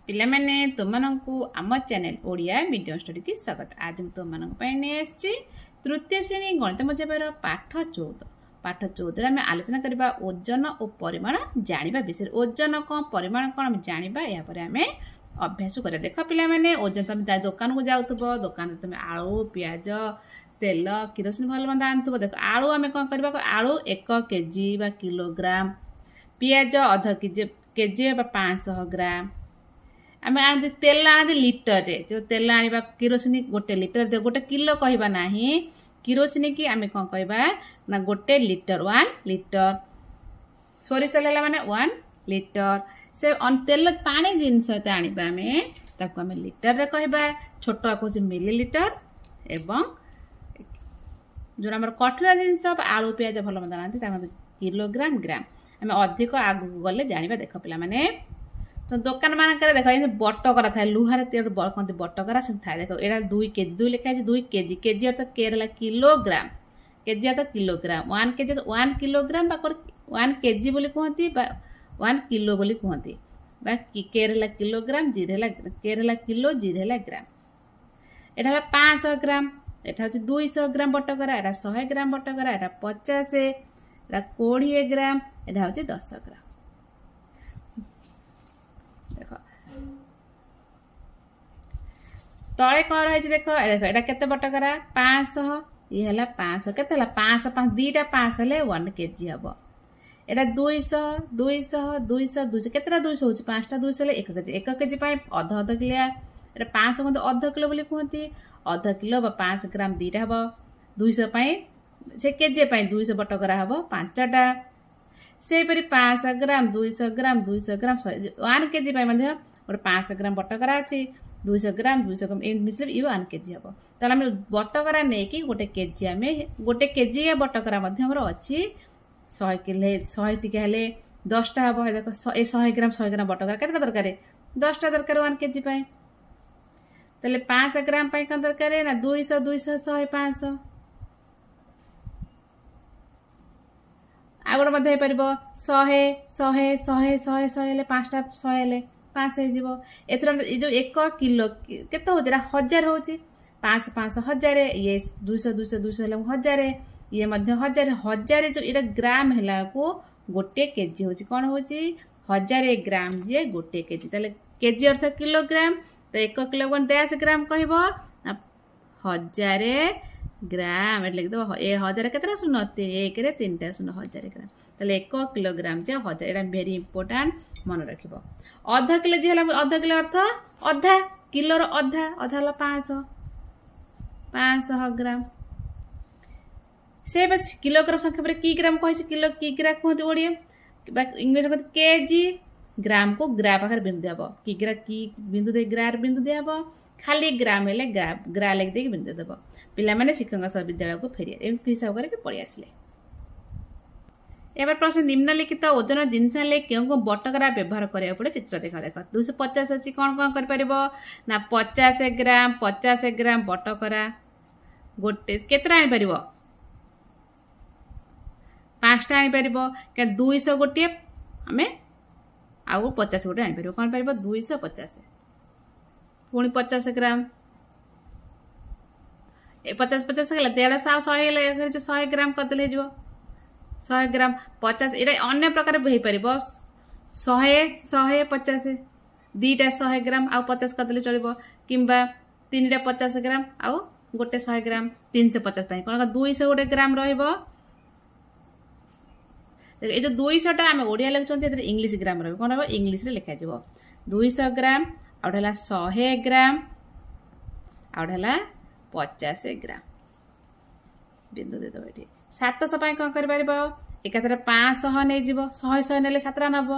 पिला माने तुमको आम चैनल ओडिया मीडियम स्टडी की स्वागत। आज मैं तुमको तृतीय श्रेणी गणित मजाबार पाठ 14 पाठ 14 आम आलोचना करबा ओजन और परिमाण जानिबा विषय। ओजन कौन परिमाण कौन आम जानिबा या पर आम अभ्यास कर। देख पिला माने ओजन तुम दुकान को जाउथबो, दुकान तुम आलू पियाज तेल किरोसिन भल मंद आनुथबो। देख आलू आम कौन करबा, आलू 1 केजी बा किलोग्राम, पियाज आधा केजी बा 500 ग्राम, आम आने तेल आने लिटर रे जो तेल आने किरोसिन गोटे लिटर दे गोटे किलो कहबा नाही, किरोसिन की आम कौन कहबा ना गोटे लिटर 1 लिटर। सोरिष तेल है माने 1 लिटर। से तेल पानी जिनस आनिबा आम ताको आम लिटर रे कहबा, छोट कहूँ मिलीलिटर एवं जो आम कठिन जिनस आलू पियाज भल मंद आना किलोग्राम ग्राम। आम अधिक आगू गले जानिबा। देख पिला माने तो दुकान मानक देख बटकरा था लुहार कहते बटकरा था। देख यहाँ 2 केजी 2 लिखा है 2 केजी, केजी अर्थ केरला किलोग्राम, केजी अर्थ किलोग्राम, 1 केजी 1 किलोग्राम 1 केजी बोली कहती 1 किलो बोली कहती बा केरला किलोग्राम जीरे केरला किलो जीरे ग्राम। यहाँ 500 ग्राम, यहाँ हूँ 200 ग्राम बटकरा, यहाँ 100 ग्राम बटकरा, यहाँ 50, यहाँ 20 ग्राम, यहाँ हूँ 10 ग्राम। देख तले कौन रही देख एटा केते बटकरा 500, ये है 500 के 500 5 2टा 5 हेले 1 केजी हम। एटा 200 200 200 200 केतरा 200 हो 5टा 200 हेले 1 केजी, 1 केजी पाए अध अध किलिया। एटा 500 को अध किलो बोली कहती, अध किलो बा 5 ग्राम 2टा हम। 200 पाए से केजी पाए 200 बटकरा हम 5टा। से परी 500 ग्राम 200 ग्राम 200 ग्राम 1 केजी पाए मध्य गोटे 500 ग्राम बटकरा अच्छी, 200 ग्राम मिसले ये 1 केजी हम। ताले आम बटकरा नहीं कि गोटे केजी आम गोटे केजी या बटकरा अच्छी 100 किलो 100 टिका हेले 10टा हम। देख 100 ग्राम बटकरा केतना दरकार 10टा दरकार 1 केजी पाए। ताले 500 ग्राम पाए कौन दरकार ना 200 200 100 500। आगोटे मध्य पार 100 100 100 100 100 हेले 5टा 100 हेले 500 हो। एथर जो 1 किलो केते हो 1000 हो 500 500 1000, ये 200 200 200 हेले 1000, ये मध्य 1000 1000 जो इरा ग्राम हेला को गोटे केजी हो कौन हो 1000 ग्राम जे गोटे केजी। ताले केजी अर्थ किलोग्राम, तो 1 किलोग्राम डैश ग्राम कहबो 1000 ग्राम एट लिखिदेव। ए 1000 केतरा शून्य 1 रे 3टा शून्य 1000 ग्राम। ताले 1 किलोग्राम जे 1000 एटा वेरी इंपोर्टेंट मन रखिबो। आधा किलो जे हला आधा किलो अर्थ आधा किलो रो आधा आधा हला 500 ग्राम। से बस किलोग्राम संख्या पर की ग्राम कहै किलो की ग्राम कहते ओडिया इंग्लिश कहते केजी, ग्राम को ग्रा पाखर बिंदु देबो, की ग्रा की बिंदु दे ग्रार बिंदु देबो, खाली ग्राम हेले ग्रा लिख दे बिंदु देबो। पिला माने शिक्षक विद्यालय को फेरिया एमती हिसाब करके पड़ी आसले। एबार प्रश्न निम्नलिखित ओजन जिनस क्यों को बटकरा व्यवहार करिया पड़े चित्र देख। देख 250 अच्छी कौन कौन कर परिबो ना 50 ग्राम बटकरा गोटे केतरा आनी परिबो 5टा आनी परिबो के 200 गोटे हमें आउ 50 गोटे आनी परिबो कौन परिबो 250 पुणी 50 ग्राम 50 50 हेला 150 100 हेला जो 100 ग्राम करदेले जो 100 ग्राम 50 ये अन्य प्रकार हो पार 100 100 50 2टा 100 ग्राम आउ 50 करदेले चलो कि 3टा 50 ग्राम आउ गोटे 100 ग्राम 350 कौन 200 गोटे ग्राम रहिबो। ये जो 200टा आम ओडिया लिखुं इंग्लिश ग्राम रही कौन हम इंग्लिश लिखा 200 ग्राम आउट 100 ग्राम आउट 50 ग्राम बिंदु देदेव। ये 700 कौन कर एकाथर 500 नहीं जीव 100 100 ने 7टा नब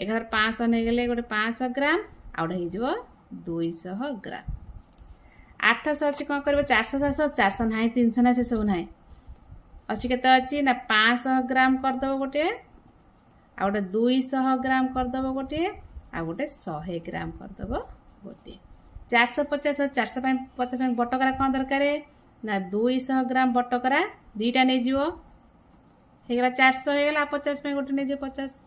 एकाथर 500 नहीं गले गोटे 500 ग्राम आउट हो 200 ग्राम। 800 अच्छी कौन कर 400 400 ना 300 ना से सब ना अच्छी के अच्छी ना 500 ग्राम करदेव गोटे आ गए 200 ग्राम करदेव गोटे आ गए 100 ग्राम करदेव गोटे। 450 450 बटकरा कौन दरकार ना 200 ग्राम बटकरा 2टा नहीं जीव हेगला 400 हेगला 50 गोटे नहीं जीव 50।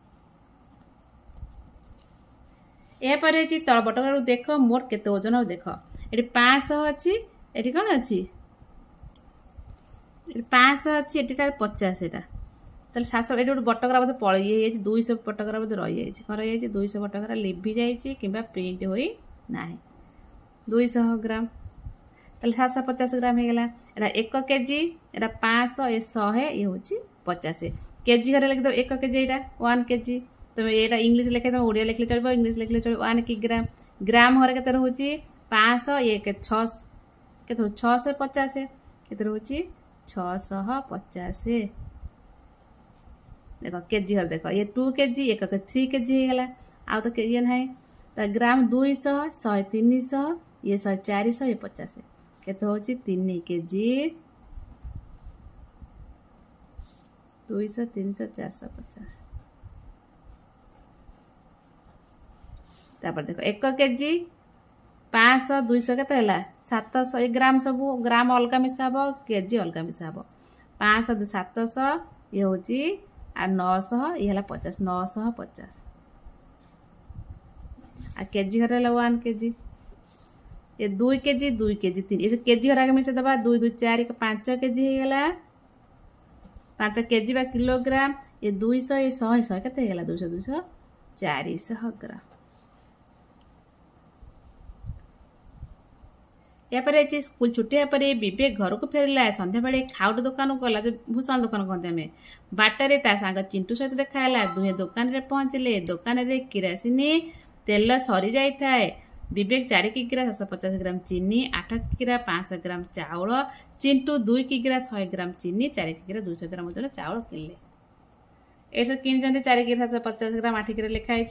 यापर तल बटकर देख मोट केते ओजन हो देख ये 500 अच्छी ये कौन अच्छी 500 अच्छी ये 50 एटा ताले 700 ये गोटे बटकरा बोधे पड़ ये 200 बटकरा बोधे रही कौन रही 200 बटकरा लिभि जाइए कि प्रिंट हो ना 200 ग्राम ताले 750 ग्राम हो गला एटा 1 केजी एटा 500 ये 100 ये हूँ 50 केजी घरे लिखिद 1 केजी यहाँ 1 केजी तुम यहाँ इंग्लीश लिखे तुम ओडिया लिखले चलो इंग्लीश लिखले चलो 1 किग्राम ग्राम हर के रोचे 500 ये 650 के रोचे 650 देख केजी हर देख ये 2 केजी 3 केजी हो गला आउ तो ये ना तो ग्राम 200 100 300 ये 100 400 ये 50 के हूँ 3 केजी 200 300 450 तापर देख 1 केजी 500 200 के 700 ग्राम सब ग्राम अलग मिसा हम केजी अलग मिसा हम 500 700 ये हूँ 900 ये 50 950 आ केजी घर 1 केजी ये 2 केजी 3 ये केजी घर आगे मिसे दबा 2 2 4 5 केजी हो गला 5 केजी बा किलोग्राम ये 200 ये 100 100 के 200 200 400 ग्राम यापर स्कूल छुट्टी पर विवेक घर को फेरला संध्या बेले खाउट दुकान को गला जो भूषण दुकान कहते आम बाटर सांग चिंटू सहित देखा दुहे दुकान रे पहुँचले दुकान रे किरासिनी तेल सरी जाए विवेक 4 किग्रा 750 ग्राम चीनी 8 किग्रा 500 ग्राम चाउल चिंटू 2 किग्रा 100 ग्राम चीनी 4 किग्रा 200 ग्राम ओजन चाउल किनले ये सब किन 4 किग्रा 750 ग्राम 8 किग्रा लिखाई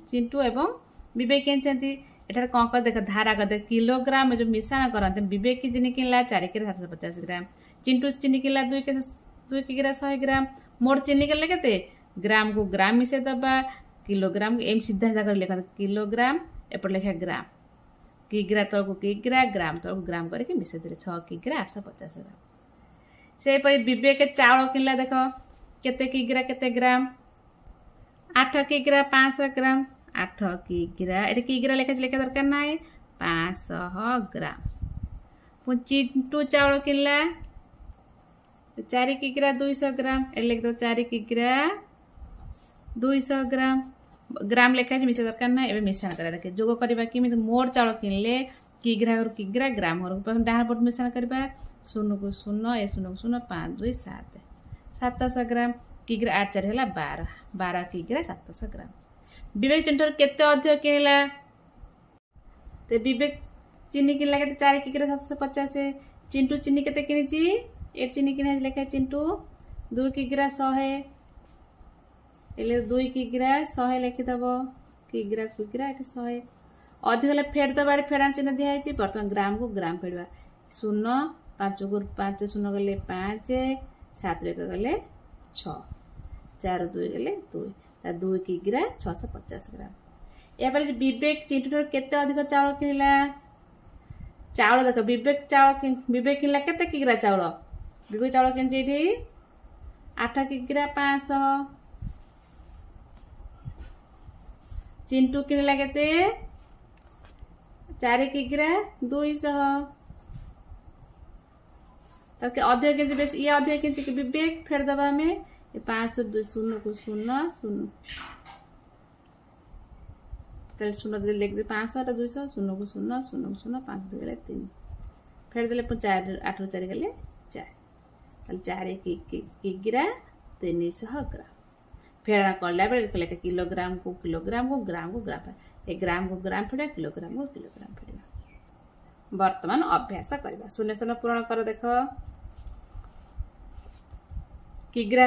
चिंटू एवं विवेक किन एठार कौन कर देख धारा कर देख किलोग्राम जो मिश्रण करते विवेक की चीनी किनला 4 किग्रा 750 ग्राम चिंटू चीनी किनला 2 किग्रा 100 ग्राम मोट चीनी किनले केते ग्राम को ग्राम मिसे दबा किलोग्राम एम सीधा सीधा कर लिखा किलोग्राम एपट लिखा ग्राम किग्रा तल को किग्रा ग्राम तल को ग्राम करके मिसे दे 6 किग्रा 850 ग्राम से विवेक चाउल किनला देख केते किग्रा केते ग्राम 8 किग्रा 500 ग्राम 8 किग्रा ये किग्रा लिखा लिखा दरकार ना 500 ग्राम चिंटू चाउल किनला 4 किग्रा 200 ग्राम ये लिख दो 4 किग्रा 200 ग्राम ग्राम लिखा मिसा दरकार ना ये मिश्रण करा देखे जोग करवा कि मोट चाउल किनले किग्रा और किग्रा ग्राम और प्रथम डाहाण पट मिश्रण करवा 0 को 0 ये 0 को 0 5 2 7 700 ग्राम किग्रा 8 4 है 12 12 किग्रा 700 ग्राम विवेक चिंटू केते अधिक किनला तो विवेक चीनी किनला के 4 किग्रा 750 चिंटू चीनी केते किनिची एक चीनी किने लिखा चिंटू 2 किग्रा 100 एले 2 किग्रा 100 लिखिदब किग्रा किग्रा ये 100 अधिक हेल्ले फेड दबा फेडाण चिन्ह दिखाई बर्तमान ग्राम को ग्राम फेडवा 0 5 को 5 0 गले 5 7 1 गले 6 4 2 गले 2 2 किग्रा 650 ग्राम यापर विवेक चिंटू केते अधिक चाउल किनला चाउल देख विवेक किनला केते किग्रा चाउल विवेक चाउल किनछि 8 किग्रा 500 चिंटू किनला केते 4 किग्रा 200 तक अधिक किनछि बेस ये अधिक किनछि विवेक फेर दबा में 5 2 0 को 0 0 चल 0 दे लिख दे 500 200 0 को 0 0 को 0 5 2 गले 3 फेर देले 4 8 4 गले 4 चल 4 किग्रा 300 ग्राम फेड़ा करला बेले लेके किलोग्राम को ग्राम ए ग्राम को ग्राम फेड़ा किलोग्राम को किलोग्राम फेड़ा वर्तमान अभ्यास करबा शून्य स्थान पूरण कर देख किग्रा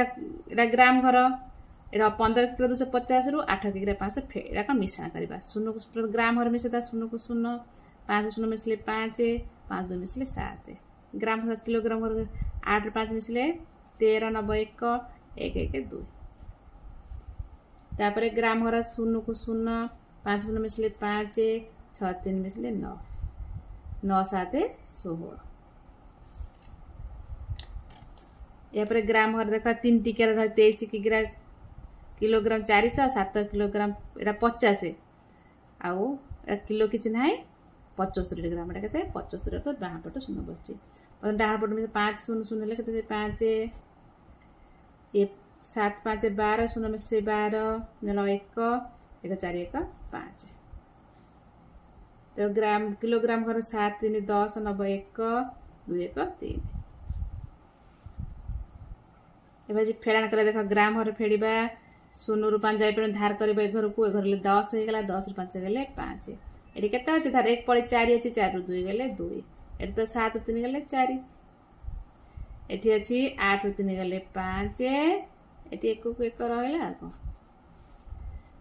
एटा ग्राम घर एटा 15 किग्रा 250 रु 8 किग्रा 500 फेड़ा का मिश्रण करबा 0 को ग्राम घर मिसे 0 को 0 5 0 मिसले 5 5 2 मिसले 7 ग्राम घर किलोग्राम घर 8 5 मिसले 13 9 1 1 1 2 तापर ग्राम घर 0 को 0 5 0 मिसले 5 6 3 मिसले 9 9 7 16 यापर ग्राम घर देख 3 टिका 23 किग्रा किलोग्राम 400 7 किलोग्राम एटा 50 आउ किलो किसी ना 75 ग्राम के 75 तो डाण पट शून्य बस डाण पट 5 शून्य शून्य हेल्ले के 5 7 5 12 शून्य मिसे 12 नेल 1 1 4 1 5 तो ग्राम किलोग्राम घर 7 3 10 9 1 2 1 3 ए फेड़ाण कर देख ग्राम घर फेड़ा 0 रु 5 जापर धार कर घर को घर 10 हो गला 10 रु 5 गले 5 ये केते अच्छे धार 1 पड़े 4 अच्छी 4 रु 2 गले 2 ये तो 7 रु 3 गले 4 ये अच्छी 8 रु 3 गले 5 ये 1 को 1 रहा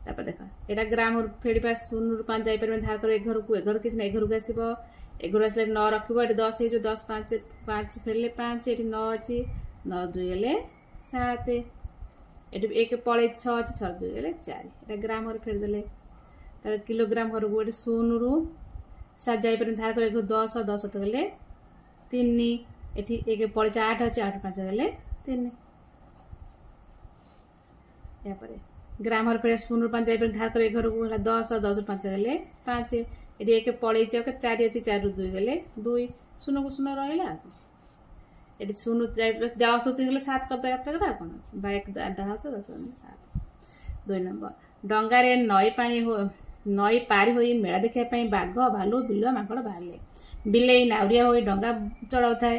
तापर देख एटा ग्राम फेड़ा 0 रु 5 जापर धार कर घर को घर किसी ना घर को आसो घर आस 9 रख 10 हो 10 5 5 फेड़े 5 ये 9 अच्छी 9 2 गले 7 ये 1 पड़े 6 अच्छी 6 2 गले 4 ये ग्राम घर फेरदे तार किलोग्राम घर को 0 रु 7 जापर धार कर 10 10 तो गले 3 ये 1 पड़े 8 अच्छे 8 5 गले 3 यापर ग्राम घर फेड़ा 0 रु 5 जापर धार कर घर को 10 10 5 गले 5 ये 1 पड़े 4 अच्छी 4 रु 2 गले 2 0 को 0 रहा ये 0 10 रु 3 गले 7 करते यात्रा कौन अच्छे 1 10 10 7 2 नंबर डंगारे नई पारी हो मेला देखापी बाघ भालू बिलुआ माकड़ बाहर बिले नाउरिया हो डंगा चलाऊ थाए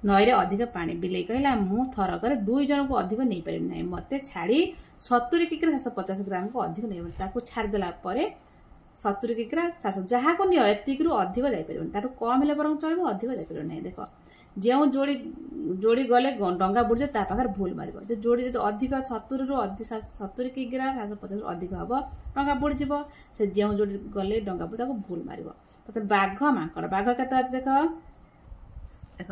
नई रे अधिक पानी बिले कहला मु थरक 2 जन को अधिक नहीं पारि ना मते छाड़ी 70 किग्रा 750 ग्राम को अधिक नहीं छाड़देला 70 किग्रा 700 जहाँ को नियो एतिक रु अधिक जापर कम हेल्ले बर चलो अधिक जापर ना देख जो जोड़ी गले डंगा बुड़ जाए पाखे भूल मार जो जोड़ी जो अधिक 70 रु 70 किग्रा 750 अधिक हम डंगा बुड़ज से जो जोड़ी गले डंगा बुड़ भूल मार बाघ माकड़ बाघ के देख देख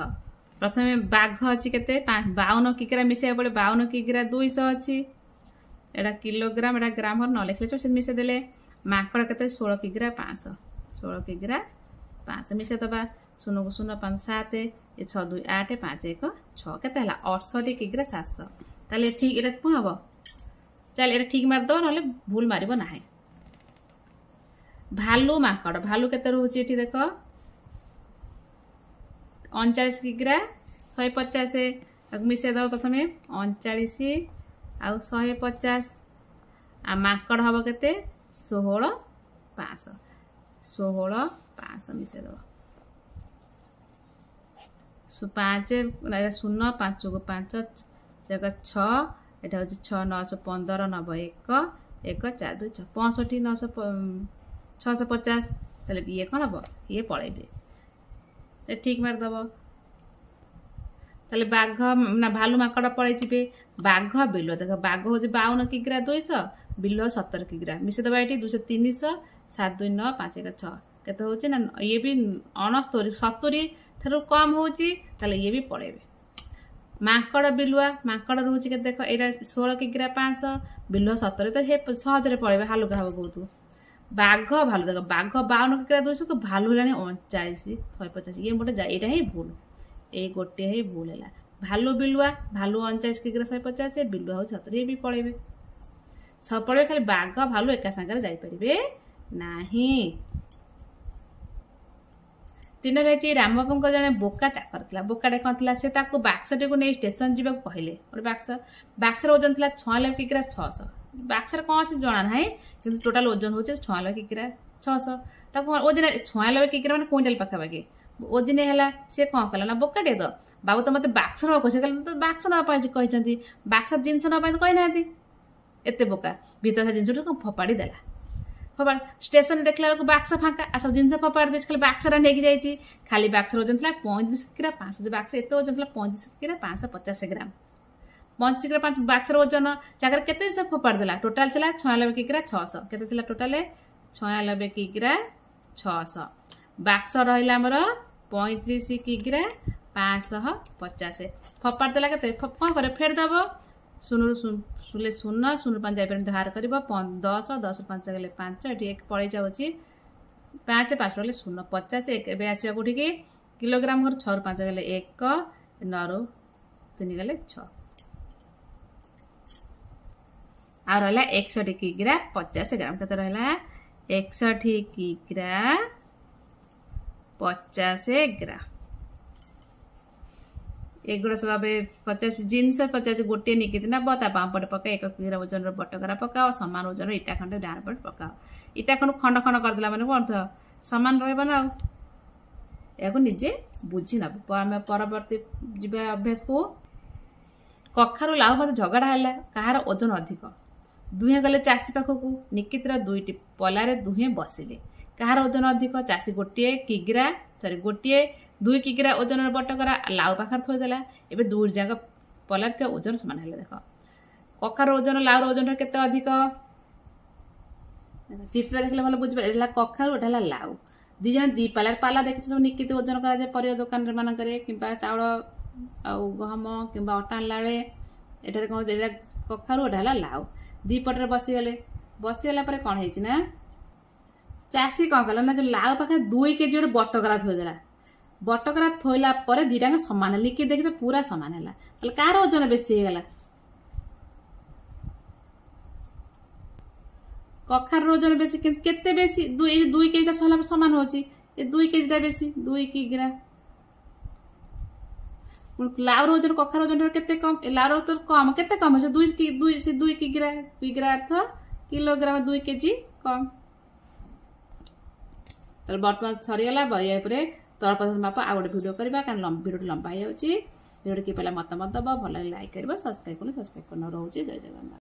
प्रथम बाघ अच्छी के 52 किग्रा मिसाइक पड़े 52 किग्रा 200 अच्छी एटा किलोग्राम एटा ग्राम न लिखले से मिसाई देले माकड़ के 16 किग्रा 500 16 किग्रा 500 मिसाई दबा 0 को 0 5 7 ये 6 2 8 5 1 6 के 68 किग्रा 700 ताले ठीक ये कौन हम चल ये ठीक मारद ना भूल मार ना भालू माकड़ भालू के रोचे देख 39 किग्रा 150 मिसाई दब प्रथम 39 आउ 150 आ माकड़ हम के 16 500 16 500 मिसाई दब 5 0 5 को 5 6 एटा हूँ 6 9 15 90 1 1 4 2 6 65 9 650 ताले ये कौन हम ये पड़े ठीक मारदब ताले बाघ ना भालू माकड़ पड़े बाघ बिल देख बाघ हूँ 52 किग्रा 200 बिल 70 किग्रा मिसाई दबा ये 200 300 7 2 9 5 1 6 के हूँ ना ये भी 69 70 ठार कम होची ये भी पड़े माकड़ बिलुआ माकड़ रोचे के देख यहाँ 16 किग्रा 500 बिलुआ 70 तो सहजरे पड़े हालुका हम बहुत बाघ भालू देख बाघ 52 किग्रा 200 को भालू है 39 150 ये मोटे यहाँ ही भूल ये गोटे ही भूल है भालू बिलुआ भालू 39 किग्रा 150 बिलुआ हूँ 70 ये भी पड़े सब पड़े खाली बाघ भालू एका सागर जापरे नहीं 3 रही राम बाबू जड़े बोका चाकर था बोकाटे कौन था से बाक्सटी को नहीं स्टेशन जावा कहले गोटे बाक्सर ओजन था 96 किग्रा 600 बाक्सर कौन से जना ना कि टोटाल ओजन हूँ 96 किग्रा 600 ओजन 96 किग्रा मैंने क्विंटाल पाखापाखि ओजन है सी कौन कला ना बोकाटे तो बाबू तो मत बाक्स ना कहे तो बाक्स नापी बाक्स जिनस नापी तो कही ना एत बोका भीतर से जिनस फोपाड़ी देला स्टेशन देखला बाक्स फाँका आ सब जिन फोपाड़ी दे खाली बाक्सरा नहीं जाइए खाली बाक्सर ओजन था 35 किग्रा 500 बाक्स एत ओजन था 35 किग्रा 550 ग्राम 35 किग्रा 5 बाक्सर ओजन जगह के फोपाड़ी देला टोटाल था 96 किग्रा 600 के टोटाल 96 किग्रा 600 बाक्स रहा आमर 35 किग्रा 550 फोपाड़ी देला के कौन करे फेरदेव 0 0 0 5 जापर धार कर 10 10 5 गले 5 ये 1 पड़े जाऊँगी 5 5 गले 0 50 एवं आसवा कौटी की किलोग्राम घर 6 रु 5 गले 1 9 रु 3 गले 6 आ रहा 61 किग्रा 50 ग्राम के रहा 61 କିଗ୍ରା 50 ଗ୍ରା। एगुड़ा सब 50 जिनस 50 गोटे निकी नब ता बाम पटे पका 1 किग्रा ओजन बटकरा पकाओ समान ओजन इटा खंड डाण पटे पकाओ। इटा खंड खंड खंड करदेला माने कोन थ समान रहबा ना याको निजे बुझी नब। आम परवर्ती जीवा अभ्यास को कखारु लाउ मत झगड़ा है कहार ओजन अधिक दुहे गले चाषी पाखक निकितर 2टी पलारे दुहे बसिले कहार ओजन अधिक चाषी गोटे किग्रा सॉरी गोटे 2 किग्रा ओजन बटकरा लाउ पाखर थोदेला एबे 2 जाक पलार ओजन समान है। देख कखार ओजन लाउर ओजन केते अधिक चित्र देखले भल बुझ पारे कखारु एटा लाउ दी जन दी पाला देखि सब निकित ओजन करा जाय परिया दुकान रे मान करे किबा चावल आ गहम किबा अटा लाळे एटारे कोन देला कखारु एटा लाउ दी पटरे बसिगला पर कोन हेछि ना चासी कोन कला ना जो लाउ पाखे 2 केजी बटकरा थोदेला बटकरा थोइला पर दीटांग समान लिखि देखि पूरा समान हैला तले कार ओजन बेसी हे गला कखार ओजन बेसी केते बेसी 2 केजी सला समान होची ए 2 केजी ता बेसी 2 किग्रा लाउर ओजन कखार ओजन केते कम लाउर तो कम केते कम से 2 किग्रा अर्थ किलोग्राम 2 केजी कम तले वर्तमान सरीगला बया परे तल पथ माप आ गोटे वीडियो करबा कारण वीडियो लंबा हो जाउची वीडियो के पहला मत दबा भल लाइक करबा सब्सक्राइब करना रहउची। जय जगन्नाथ।